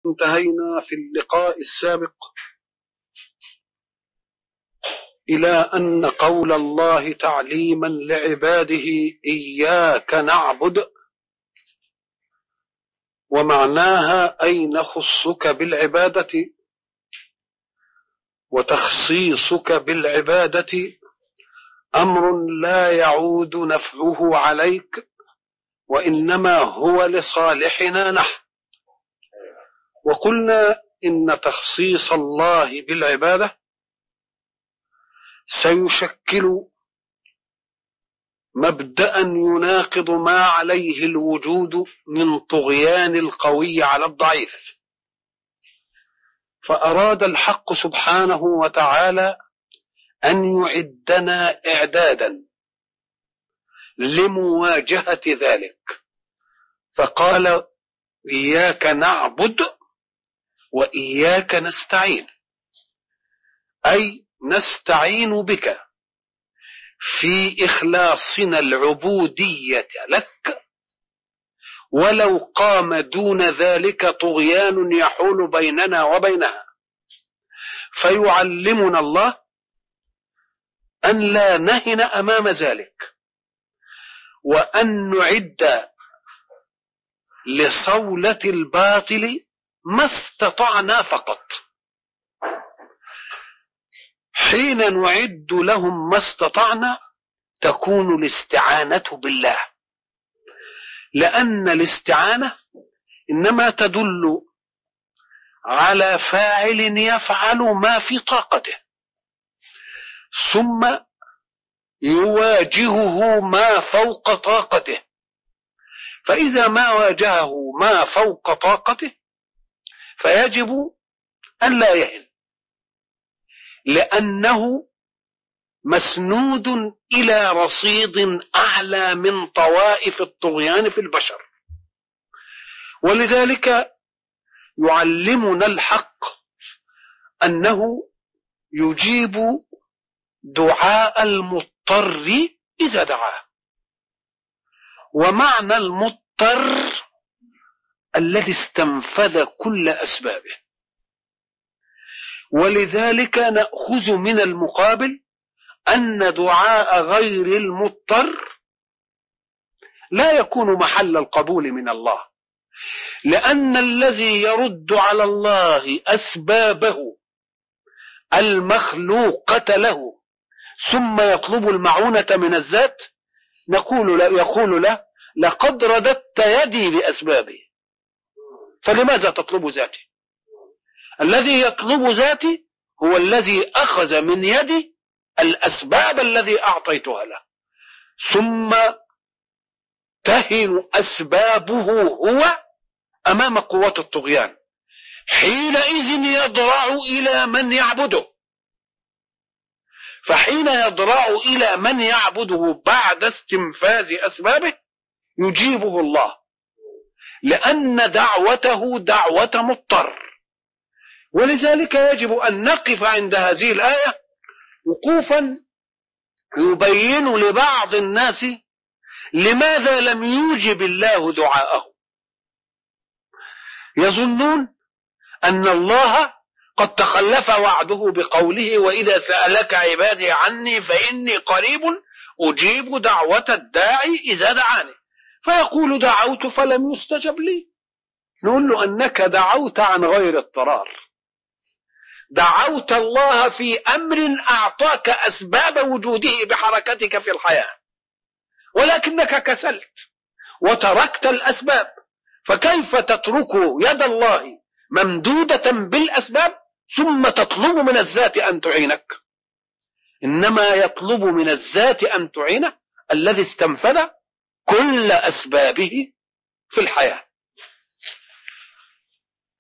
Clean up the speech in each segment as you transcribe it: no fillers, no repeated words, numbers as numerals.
انتهينا في اللقاء السابق إلى أن قول الله تعليما لعباده إياك نعبد ومعناها أي نخصك بالعبادة، وتخصيصك بالعبادة أمر لا يعود نفعه عليك وإنما هو لصالحنا نحن. وقلنا إن تخصيص الله بالعبادة سيشكل مبدأ يناقض ما عليه الوجود من طغيان القوي على الضعيف، فأراد الحق سبحانه وتعالى أن يعدنا إعدادا لمواجهة ذلك، فقال إياك نعبد وإياك نستعين، أي نستعين بك في إخلاصنا العبودية لك ولو قام دون ذلك طغيان يحول بيننا وبينها، فيعلمنا الله أن لا نهن أمام ذلك، وأن نعد لصولة الباطل ما استطعنا فقط. حين نعد لهم ما استطعنا تكون الاستعانة بالله، لأن الاستعانة إنما تدل على فاعل يفعل ما في طاقته ثم يواجهه ما فوق طاقته، فإذا ما واجهه ما فوق طاقته فيجب أن لا يهن، لأنه مسنود إلى رصيد أعلى من طوائف الطغيان في البشر. ولذلك يعلمنا الحق أنه يجيب دعاء المضطر إذا دعاه، ومعنى المضطر الذي استنفذ كل أسبابه. ولذلك نأخذ من المقابل أن دعاء غير المضطر لا يكون محل القبول من الله، لأن الذي يرد على الله أسبابه المخلوقة له ثم يطلب المعونة من الذات يقول له لقد رددت يدي بأسبابي، فلماذا تطلب ذاتي؟ الذي يطلب ذاتي هو الذي أخذ من يدي الأسباب الذي أعطيتها له، ثم تهن أسبابه هو أمام قوة الطغيان، حينئذ يضرع إلى من يعبده. فحين يضرع إلى من يعبده بعد استنفاذ أسبابه يجيبه الله، لأن دعوته دعوة مضطر. ولذلك يجب أن نقف عند هذه الآية وقوفا يبين لبعض الناس لماذا لم يجب الله دعاءه. يظنون أن الله قد تخلف وعده بقوله وإذا سألك عبادي عني فإني قريب أجيب دعوة الداعي إذا دعاني، فيقول دعوت فلم يستجب لي. نقول له أنك دعوت عن غير اضطرار، دعوت الله في أمر أعطاك أسباب وجوده بحركتك في الحياة، ولكنك كسلت وتركت الأسباب، فكيف تترك يد الله ممدودة بالأسباب ثم تطلب من الذات أن تعينك؟ إنما يطلب من الذات أن تعينه الذي استنفذ كل أسبابه في الحياة.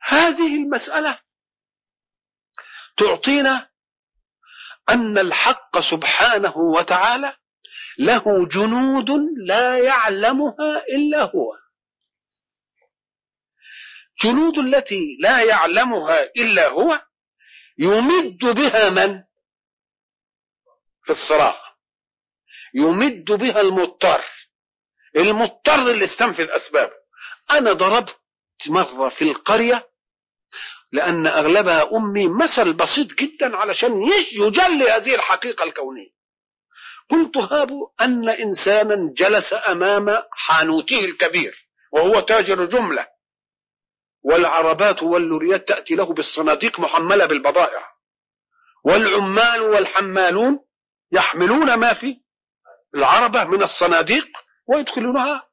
هذه المسألة تعطينا أن الحق سبحانه وتعالى له جنود لا يعلمها إلا هو. جنود التي لا يعلمها إلا هو يمد بها من في الصراع؟ يمد بها المضطر اللي استنفذ أسبابه. أنا ضربت مرة في القرية لأن أغلبها أمي، مثل بسيط جدا علشان يجلي هذه الحقيقة الكونية. قلت هاب أن إنسانا جلس أمام حانوته الكبير وهو تاجر جملة، والعربات واللوريات تأتي له بالصناديق محملة بالبضائع، والعمال والحمالون يحملون ما في العربة من الصناديق ويدخلونها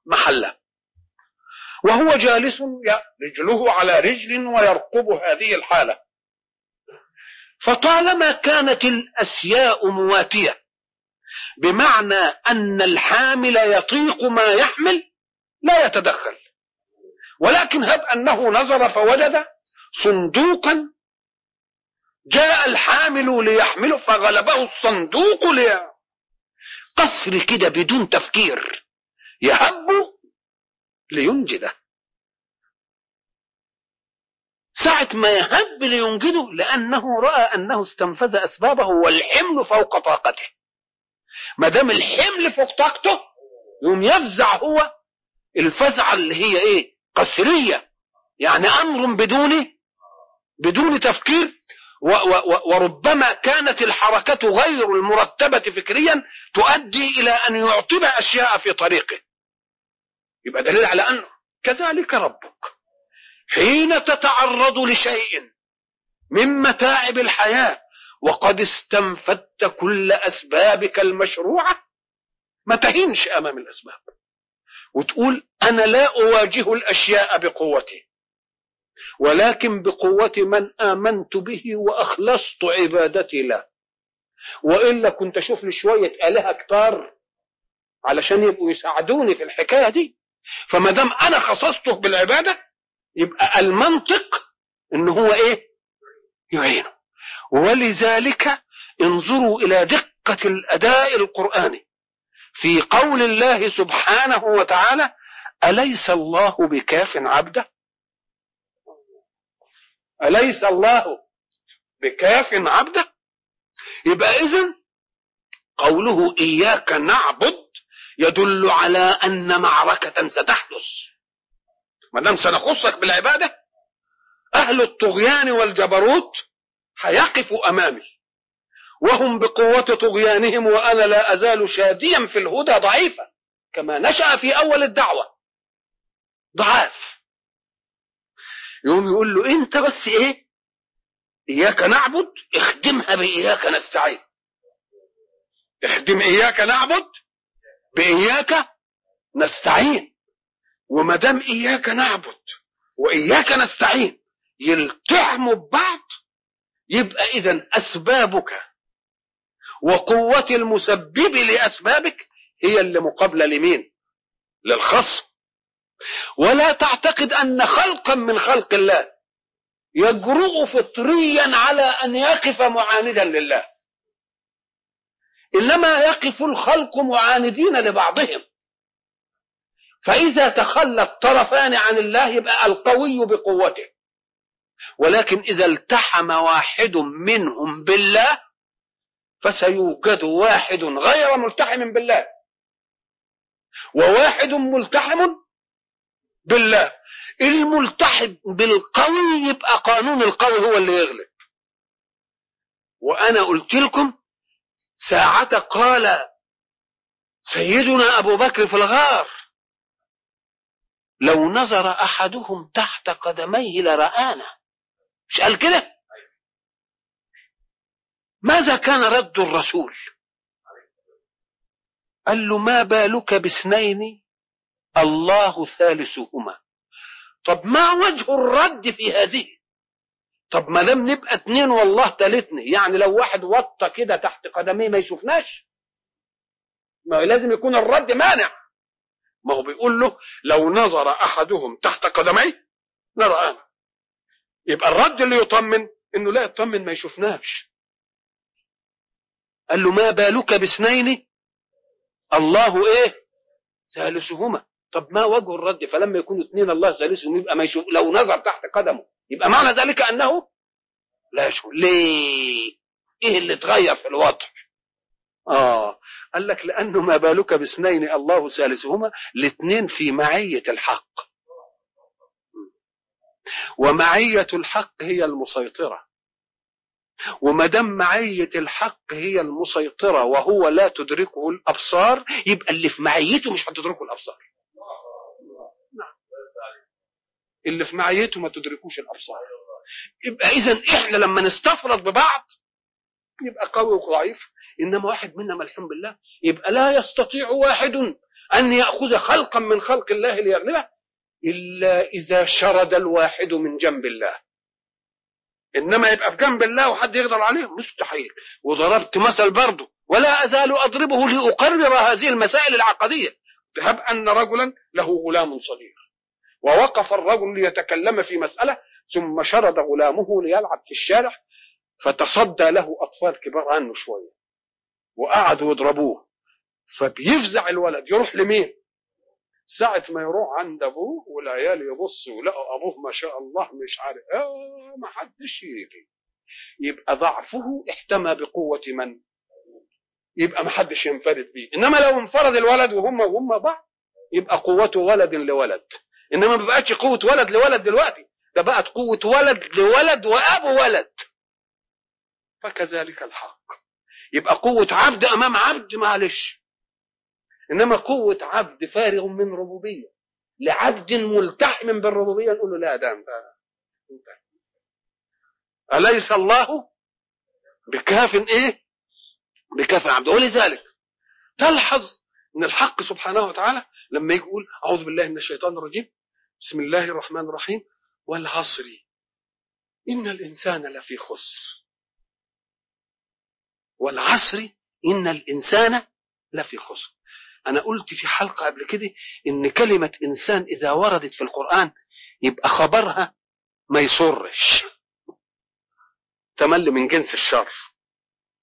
محلة، وهو جالس رجله على رجل ويرقب هذه الحالة. فطالما كانت الأشياء مواتية، بمعنى أن الحامل يطيق ما يحمل، لا يتدخل، ولكن هب أنه نظر فوجد صندوقا جاء الحامل ليحمله فغلبه الصندوق قصر كده بدون تفكير، يهب لينجده. ساعة ما يهب لينجده لأنه رأى أنه استنفذ أسبابه والحمل فوق طاقته. ما دام الحمل فوق طاقته يوم يفزع هو الفزعة اللي هي ايه؟ قسرية، يعني أمر بدون تفكير، وربما كانت الحركة غير المرتبة فكريا تؤدي إلى أن يعطب أشياء في طريقه. يبقى دليل على أنه كذلك ربك حين تتعرض لشيء من متاعب الحياة وقد استنفدت كل أسبابك المشروعة، ما تهينش أمام الأسباب وتقول أنا لا أواجه الأشياء بقوتي، ولكن بقوة من آمنت به وأخلصت عبادتي له. وإلا كنت أشوف لي شوية آلهة كتار علشان يبقوا يساعدوني في الحكاية دي. فما دام أنا خصصته بالعبادة يبقى المنطق إن هو إيه؟ يعينه. ولذلك انظروا إلى دقة الأداء القرآني في قول الله سبحانه وتعالى: أليس الله بكاف عبده؟ أليس الله بكاف عبده؟ يبقى إذن قوله إياك نعبد يدل على أن معركة ستحدث. ما دام سنخصك بالعبادة، أهل الطغيان والجبروت هيقفوا أمامي وهم بقوة طغيانهم، وأنا لا أزال شاديا في الهدى ضعيفا كما نشأ في أول الدعوة ضعاف. يوم يقول له أنت بس إيه؟ إياك نعبد، اخدمها بإياك نستعين. اخدم إياك نعبد بإياك نستعين. وما دام إياك نعبد وإياك نستعين يلتحموا ببعض، يبقى إذن أسبابك وقوة المسبب لأسبابك هي اللي مقابلة لمين؟ للخصم. ولا تعتقد أن خلقا من خلق الله يجرؤ فطريا على أن يقف معاندا لله، إنما يقف الخلق معاندين لبعضهم. فإذا تخلى الطرفان عن الله يبقى القوي بقوته، ولكن إذا التحم واحد منهم بالله فسيوجد واحد غير ملتحم بالله وواحد ملتحم بالله. الملتحم بالقوي يبقى قانون القوي هو اللي يغلب. وأنا قلت لكم ساعة قال سيدنا أبو بكر في الغار: لو نظر أحدهم تحت قدميه لرآنا. مش قال كده؟ ماذا كان رد الرسول؟ قال له: ما بالك باثنين الله ثالثهما. طب ما وجه الرد في هذه؟ طب ما دام نبقى اتنين والله ثالثني، يعني لو واحد وطى كده تحت قدميه ما يشوفناش؟ ما لازم يكون الرد مانع. ما هو بيقول له لو نظر أحدهم تحت قدميه لرآنا، يبقى الرد اللي يطمن انه لا يطمن ما يشوفناش. قال له: ما بالك باثنين الله ايه ثالثهما. طب ما وجه الرد؟ فلما يكونوا اثنين الله ثالثهم يبقى ما يشوف. لو نظر تحت قدمه يبقى معنى ذلك انه لا يشوف. ليه؟ ايه اللي اتغير في الوضع؟ قال لك لانه ما بالك باثنين الله ثالثهما، الاثنين في معية الحق. ومعية الحق هي المسيطرة، وما دام معية الحق هي المسيطرة وهو لا تدركه الأبصار، يبقى اللي في معيته مش هتدركه الأبصار. اللي في معيته ما تدركوش الأبصار. يبقى إذن إحنا لما نستفرد ببعض يبقى قوي وضعيف. إنما واحد منا ملحوم بالله، يبقى لا يستطيع واحد أن يأخذ خلقا من خلق الله ليغلبه إلا إذا شرد الواحد من جنب الله. إنما يبقى في جنب الله وحد يقدر عليه مستحيل. وضربت مثل برضه ولا أزال أضربه لأقرر هذه المسائل العقدية. هب أن رجلا له غلام صغير، ووقف الرجل ليتكلم في مسألة، ثم شرد غلامه ليلعب في الشارع، فتصدى له أطفال كبار عنه شوية وقعدوا يضربوه، فبيفزع الولد يروح لمين؟ ساعة ما يروح عند أبوه والعيال يبصوا ولقوا أبوه ما شاء الله مش عارف ما حدش يجي، يبقى ضعفه احتمى بقوة من؟ يبقى ما حدش ينفرد بيه. إنما لو انفرد الولد وهم بعض يبقى قوته ولد لولد. إنما ما بقتش قوة ولد لولد دلوقتي، ده بقت قوة ولد لولد وأبو ولد. فكذلك الحق، يبقى قوة عبد أمام عبد معلش، إنما قوة عبد فارغ من ربوبية لعبد ملتحم بالربوبية نقول له لا ده أنت أليس الله بكاف بكاف عبده. ولذلك تلحظ أن الحق سبحانه وتعالى لما يقول أعوذ بالله من الشيطان الرجيم بسم الله الرحمن الرحيم والعصر إن الإنسان لفي خسر. والعصر إن الإنسان لفي خسر. أنا قلت في حلقة قبل كده إن كلمة إنسان إذا وردت في القرآن يبقى خبرها ما يصرش، تمل من جنس الشر.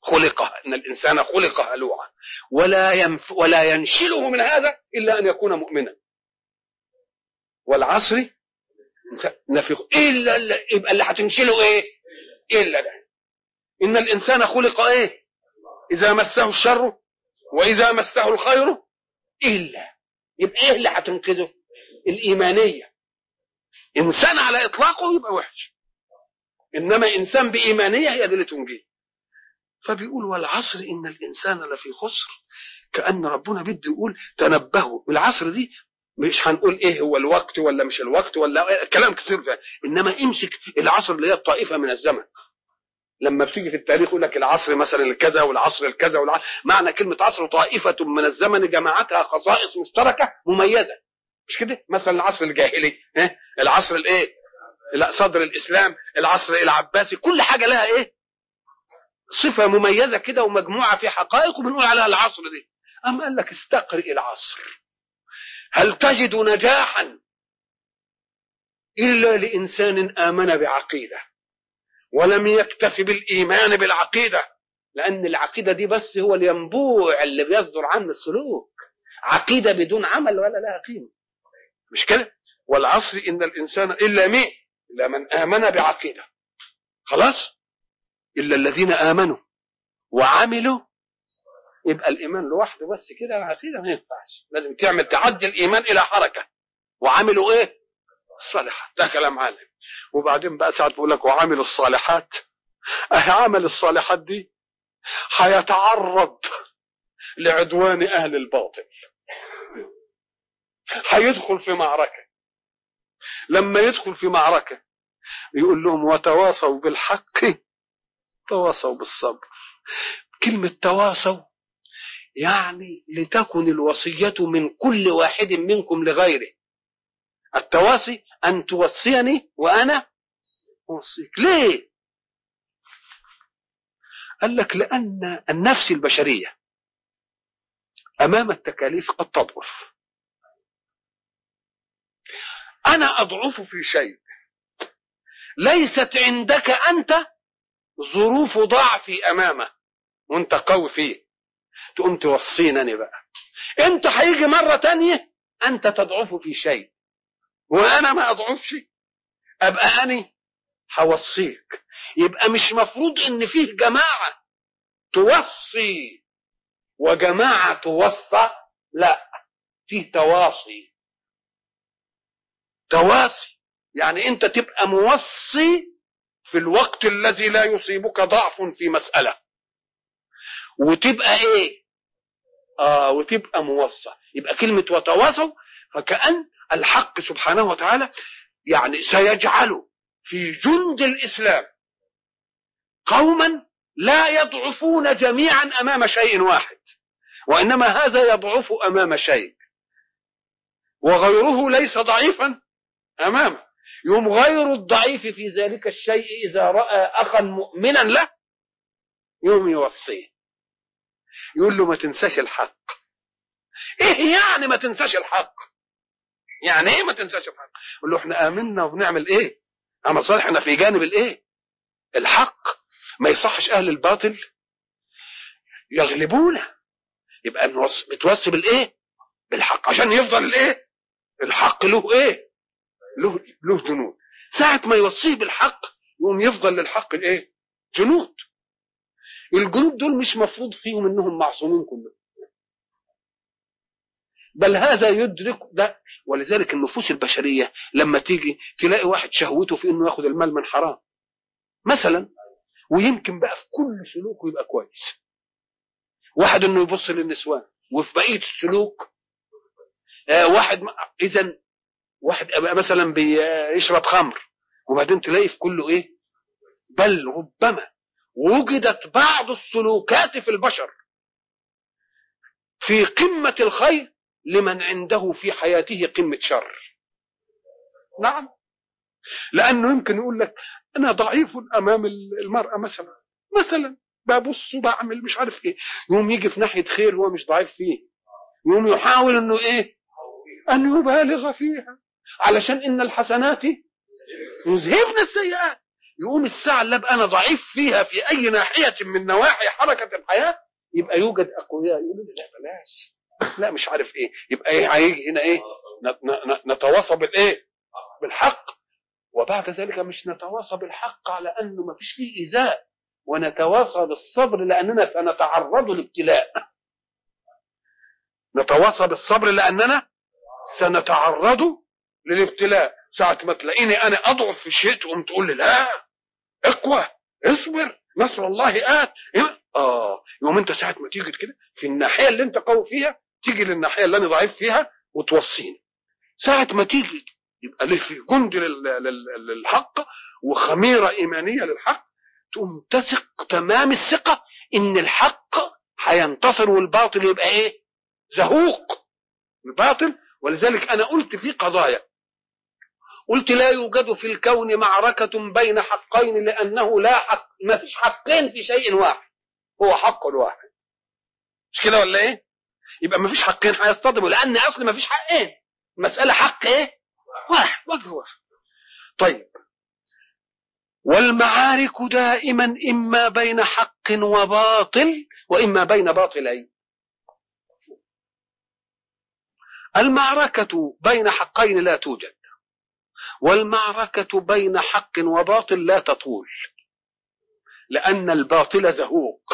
خلق إن الإنسان خلق هلوعا ولا ينشله من هذا إلا أن يكون مؤمنا. والعصر نفي إلا يبقى اللي هتنشله إلا ده. إن الإنسان خلق إذا مسه الشر وإذا مسه الخير إلا. يبقى إيه اللي هتنقذه؟ الإيمانية. إنسان على إطلاقه يبقى وحش، إنما إنسان بإيمانية هي دي اللي تنجيه. فبيقول والعصر إن الإنسان لفي خسر، كأن ربنا بده يقول تنبهوا. العصر دي مش هنقول إيه هو الوقت ولا مش الوقت ولا كلام كثير فيه، إنما امسك العصر اللي هي الطائفة من الزمن. لما بتيجي في التاريخ يقول لك العصر مثلا الكذا والعصر الكذا معنى كلمة عصر طائفة من الزمن جمعتها خصائص مشتركة مميزة، مش كده؟ مثلا العصر الجاهلي، العصر لا صدر الإسلام، العصر العباسي، كل حاجة لها صفة مميزة كده ومجموعة في حقائق وبنقول عليها العصر دي. أم قال لك استقرئ العصر، هل تجد نجاحا إلا لإنسان آمن بعقيدة ولم يكتفي بالإيمان بالعقيدة، لأن العقيدة دي بس هو الينبوع اللي بيصدر عنه السلوك. عقيدة بدون عمل ولا لها قيمة، مش كده؟ والعصر إن الإنسان إلا من آمن بعقيدة. خلاص، إلا الذين آمنوا وعملوا. يبقى الإيمان لوحده بس كده العقيدة ما ينفعش، لازم تعدي الإيمان إلى حركة. وعملوا الصالحات، ده كلام عالم. وبعدين بقى ساعات بقول لك وعمل الصالحات، عمل الصالحات دي هيتعرض لعدوان أهل الباطل، هيدخل في معركة. لما يدخل في معركة يقول لهم وتواصوا بالحق تواصوا بالصبر. كلمة تواصوا يعني لتكن الوصية من كل واحد منكم لغيره. التواصي أن توصيني وأنا أوصيك. ليه؟ قال لك لأن النفس البشرية أمام التكاليف قد تضعف. أنا أضعف في شيء ليست عندك أنت ظروف ضعفي أمامه وأنت قوي فيه، تقوم توصينني بقى. أنت هيجي مرة تانية أنت تضعف في شيء وأنا ما أضعفش، أبقى أنا هوصيك. يبقى مش مفروض إن فيه جماعة توصي وجماعة توصى، لا، فيه تواصي. يعني انت تبقى موصي في الوقت الذي لا يصيبك ضعف في مسألة، وتبقى ايه وتبقى موصى. يبقى كلمة وتواصوا، فكأن الحق سبحانه وتعالى يعني سيجعل في جند الإسلام قوما لا يضعفون جميعا أمام شيء واحد، وإنما هذا يضعف أمام شيء وغيره ليس ضعيفا أمامه. يوم غير الضعيف في ذلك الشيء إذا رأى أخا مؤمنا له يوم يوصيه، يقول له ما تنساش الحق. إيه يعني ما تنساش الحق؟ يعني إيه ما تنساش الحق؟ يقول له إحنا آمنا وبنعمل إيه؟ عمل صالح، إحنا في جانب الإيه؟ الحق. ما يصحش أهل الباطل يغلبونه. يبقى بتوصي بالإيه؟ بالحق، عشان يفضل الإيه؟ الحق له إيه؟ له جنود. ساعة ما يوصيه بالحق يقوم يفضل للحق الإيه؟ جنود. الجنود دول مش مفروض فيهم إنهم معصومين كلهم، بل هذا يدرك ده. ولذلك النفوس البشرية لما تيجي تلاقي واحد شهوته في إنه ياخد المال من حرام مثلا، ويمكن بقى في كل سلوكه يبقى كويس. واحد إنه يبص للنسوان، وفي بقية السلوك إذن واحد مثلا بيشرب خمر، وبعدين تلاقي في كله إيه؟ بل ربما وجدت بعض السلوكات في البشر في قمة الخير لمن عنده في حياته قمة شر. نعم، لأنه يمكن يقول لك أنا ضعيف أمام المرأة مثلا ببص وبعمل مش عارف إيه، يوم يجي في ناحية خير هو مش ضعيف فيه، يوم يحاول أنه إيه؟ أن يبالغ فيها، علشان إن الحسنات يذهبن السيئات. يقوم الساعة اللي أبقى أنا ضعيف فيها في أي ناحية من نواحي حركة الحياة يبقى يوجد أقوياء يقولوا لا بلاش، لا مش عارف إيه. يبقى إيه هيجي هنا إيه؟ نتواصى بالإيه؟ بالحق. وبعد ذلك مش نتواصى بالحق على أنه ما فيش فيه إيذاء، ونتواصى بالصبر لأننا سنتعرض لابتلاء. نتواصى بالصبر لأننا سنتعرض للابتلاء. ساعة ما تلاقيني أنا أضعف في شيء تقوم تقول لي لا اقوى اصبر نصر الله آت. يوم أنت ساعة ما تيجي كده في الناحية اللي أنت قوي فيها تيجي للناحية اللي أنا ضعيف فيها وتوصيني. ساعة ما تيجي يبقى ليه في جند للحق وخميرة إيمانية للحق، تقوم تثق تمام الثقة إن الحق هينتصر والباطل يبقى إيه؟ زهوق الباطل. ولذلك أنا قلت في قضايا، قلت لا يوجد في الكون معركة بين حقين، لأنه لا حق، ما فيش حقين في شيء واحد، هو حق واحد. مش كده ولا إيه؟ يبقى ما فيش حقين هيصطدموا، لأن أصل ما فيش حقين، مسألة حق إيه؟ واحد، وجه واحد. طيب، والمعارك دائما إما بين حق وباطل وإما بين باطلين. المعركة بين حقين لا توجد، والمعركة بين حق وباطل لا تطول، لأن الباطل زهوق.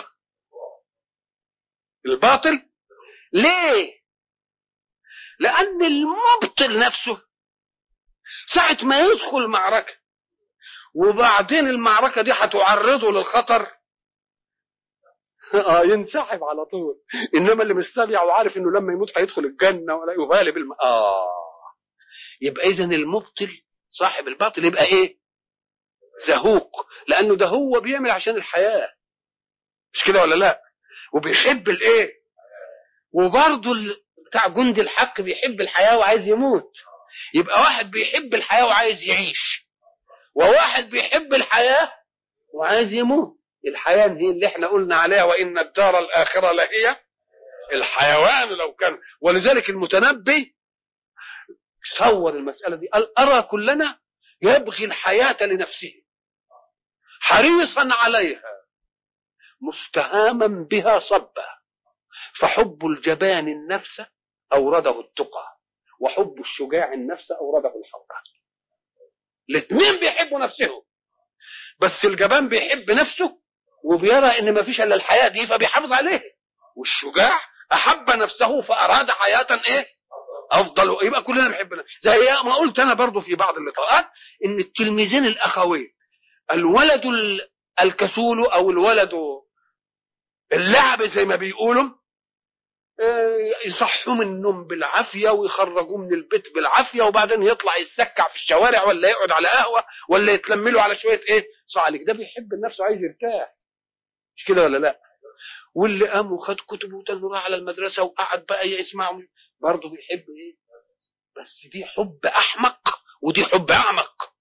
الباطل ليه؟ لأن المبطل نفسه ساعة ما يدخل معركة وبعدين المعركة دي هتعرضه للخطر ينسحب على طول. إنما اللي مستريع وعارف إنه لما يموت هيدخل الجنة ولا يبالي يبقى إذن المبطل صاحب الباطل يبقى إيه؟ زهوق، لأنه ده هو بيعمل عشان الحياة، مش كده ولا لا؟ وبيحب الإيه؟ وبرضه بتاع جند الحق بيحب الحياة وعايز يموت. يبقى واحد بيحب الحياة وعايز يعيش، وواحد بيحب الحياة وعايز يموت. الحياة هي اللي احنا قلنا عليها وإن الدار الآخرة لهي الحيوان لو كان. ولذلك المتنبي صور المسألة دي، قال أرى كلنا يبغي الحياة لنفسه حريصا عليها مستهاما بها صبا، فحب الجبان النفس أورده التقى، وحب الشجاع النفس أورده الحق. الاثنين بيحبوا نفسهم، بس الجبان بيحب نفسه وبيرى ان ما فيش الا الحياة دي فبيحافظ عليه، والشجاع احب نفسه فاراد حياة ايه؟ افضل، يبقى كلنا بنحبنا. زي ما قلت انا برضو في بعض اللقاءات ان التلميذين الاخوين، الولد الكسول او الولد اللعب زي ما بيقولوا، يصحوا من النوم بالعافيه ويخرجوه من البيت بالعافيه، وبعدين يطلع يتسكع في الشوارع ولا يقعد على قهوه ولا يتلملوا على شويه ايه صعلك. ده بيحب النفس وعايز يرتاح، مش كده ولا لا؟ واللي قام وخد كتبه وتنور على المدرسه وقعد بقى يسمعوا برضه بيحب ايه؟ بس دي حب احمق ودي حب اعمق.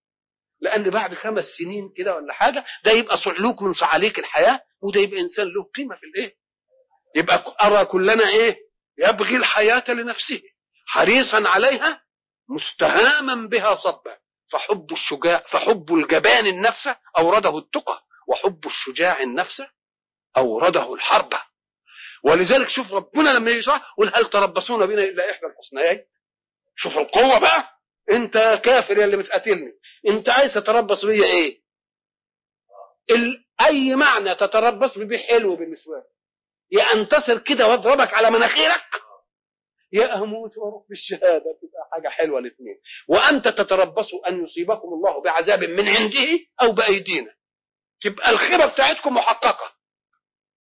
لان بعد 5 سنين كده ولا حاجه ده يبقى صعلوك من صعاليك الحياه، وده يبقى انسان له قيمه في الايه. يبقى ارى كلنا ايه؟ يبغي الحياه لنفسه حريصا عليها مستهاما بها صبا. فحب الجبان النفس اورده التقى، وحب الشجاع النفس اورده الحرب. ولذلك شوف ربنا لما يشرح قل هل تربصون بنا الا احدى الحسنيين. شوف القوه بقى، انت كافر يا اللي بتقاتلني، انت عايز تتربص بيا ايه؟ اي معنى تتربص بيه حلو بالنسبه لي، يا انتصر كده واضربك على مناخيرك، يا اموت واروح بالشهاده، تبقى حاجه حلوه الاثنين. وانت تتربصوا ان يصيبكم الله بعذاب من عنده او بايدينا، تبقى الخيبه بتاعتكم محققه.